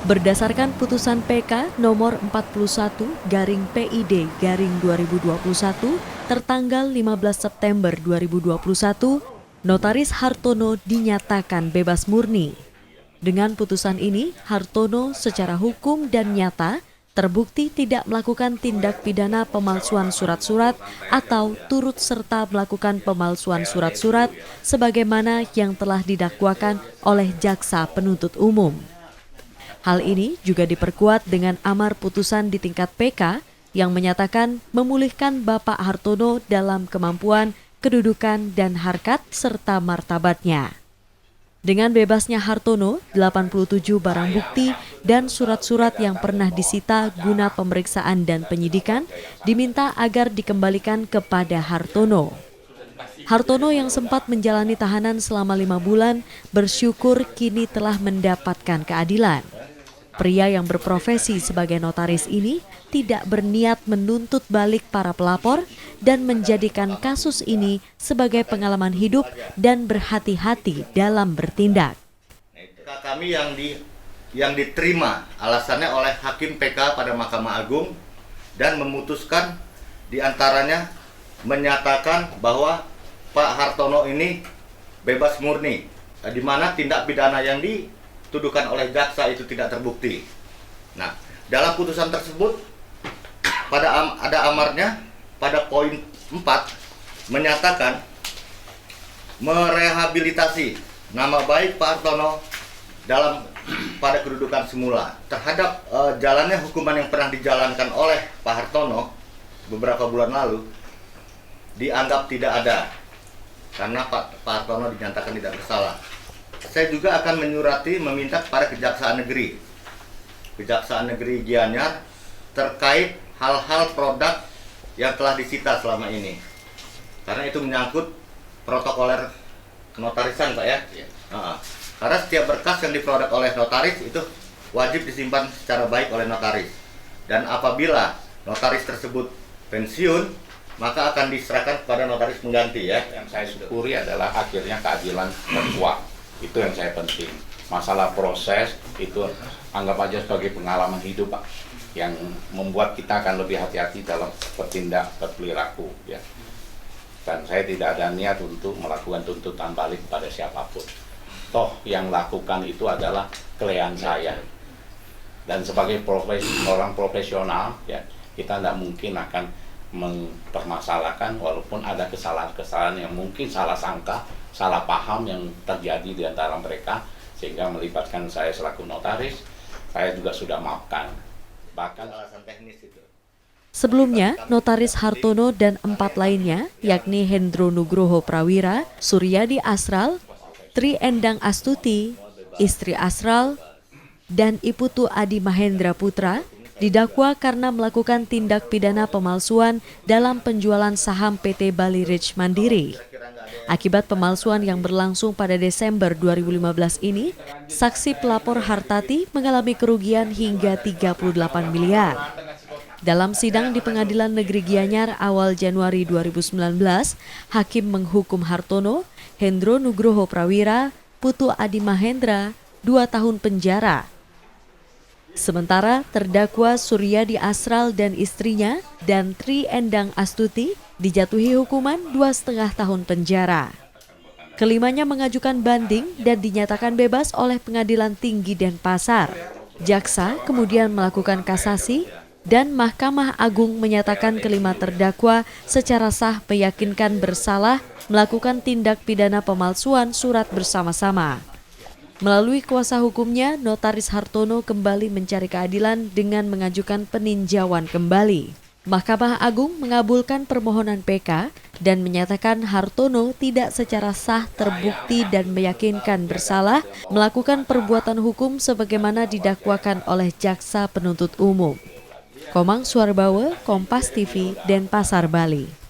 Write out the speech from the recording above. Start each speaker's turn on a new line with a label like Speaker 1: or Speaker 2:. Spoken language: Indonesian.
Speaker 1: Berdasarkan putusan PK nomor 41/PID/2021 tertanggal 15 September 2021, Notaris Hartono dinyatakan bebas murni. Dengan putusan ini, Hartono secara hukum dan nyata terbukti tidak melakukan tindak pidana pemalsuan surat-surat atau turut serta melakukan pemalsuan surat-surat sebagaimana yang telah didakwakan oleh jaksa penuntut umum. Hal ini juga diperkuat dengan amar putusan di tingkat PK yang menyatakan memulihkan Bapak Hartono dalam kemampuan, kedudukan, dan harkat serta martabatnya. Dengan bebasnya Hartono, 87 barang bukti dan surat-surat yang pernah disita guna pemeriksaan dan penyidikan diminta agar dikembalikan kepada Hartono. Hartono yang sempat menjalani tahanan selama 5 bulan bersyukur kini telah mendapatkan keadilan. Pria yang berprofesi sebagai notaris ini tidak berniat menuntut balik para pelapor dan menjadikan kasus ini sebagai pengalaman hidup dan berhati-hati dalam bertindak.
Speaker 2: Kami yang diterima alasannya oleh Hakim PK pada Mahkamah Agung dan memutuskan diantaranya menyatakan bahwa Pak Hartono ini bebas murni, di mana tindak pidana yang dituduhkan oleh jaksa itu tidak terbukti. Nah, dalam putusan tersebut ada amarnya pada poin 4 menyatakan merehabilitasi nama baik Pak Hartono pada kedudukan semula terhadap jalannya hukuman yang pernah dijalankan oleh Pak Hartono beberapa bulan lalu dianggap tidak ada karena Pak Hartono dinyatakan tidak bersalah. Saya juga akan meminta kepada Kejaksaan Negeri Gianyar terkait hal-hal produk yang telah disita selama ini. Karena itu menyangkut protokoler kenotarisan, Pak ya. Karena setiap berkas yang diperoleh oleh notaris itu wajib disimpan secara baik oleh notaris. Dan apabila notaris tersebut pensiun, maka akan diserahkan kepada notaris pengganti ya.
Speaker 3: Yang saya syukuri adalah akhirnya keadilan terkuak. Itu yang saya penting. Masalah proses itu anggap aja sebagai pengalaman hidup, Pak, yang membuat kita akan lebih hati-hati dalam berperilaku ya. Dan saya tidak ada niat untuk melakukan tuntutan balik kepada siapapun. Toh yang lakukan itu adalah klien saya. Dan sebagai orang profesional ya, kita tidak mungkin akan mempermasalahkan walaupun ada kesalahan-kesalahan yang mungkin salah sangka, salah paham yang terjadi di antara mereka sehingga melibatkan saya selaku notaris. Saya juga sudah maafkan. Bahkan alasan teknis itu.
Speaker 1: Sebelumnya, Notaris Hartono dan 4 lainnya, yakni Hendro Nugroho Prawira, Suryadi Asral, Tri Endang Astuti, istri Asral, dan Iputu Adi Mahendra Putra, didakwa karena melakukan tindak pidana pemalsuan dalam penjualan saham PT Bali Ridge Mandiri. Akibat pemalsuan yang berlangsung pada Desember 2015 ini, saksi pelapor Hartati mengalami kerugian hingga 38 miliar. Dalam sidang di Pengadilan Negeri Gianyar awal Januari 2019, Hakim menghukum Hartono, Hendro Nugroho Prawira, Putu Adi Mahendra 2 tahun penjara. Sementara terdakwa Suryadi Asral dan istrinya dan Tri Endang Astuti dijatuhi hukuman 2,5 tahun penjara. Kelimanya mengajukan banding dan dinyatakan bebas oleh Pengadilan Tinggi Denpasar. Jaksa kemudian melakukan kasasi dan Mahkamah Agung menyatakan kelima terdakwa secara sah meyakinkan bersalah melakukan tindak pidana pemalsuan surat bersama-sama. Melalui kuasa hukumnya, Notaris Hartono kembali mencari keadilan dengan mengajukan peninjauan kembali. Mahkamah Agung mengabulkan permohonan PK dan menyatakan Hartono tidak secara sah terbukti dan meyakinkan bersalah melakukan perbuatan hukum sebagaimana didakwakan oleh jaksa penuntut umum. Komang Suarbawa, Kompas TV, Denpasar, Bali.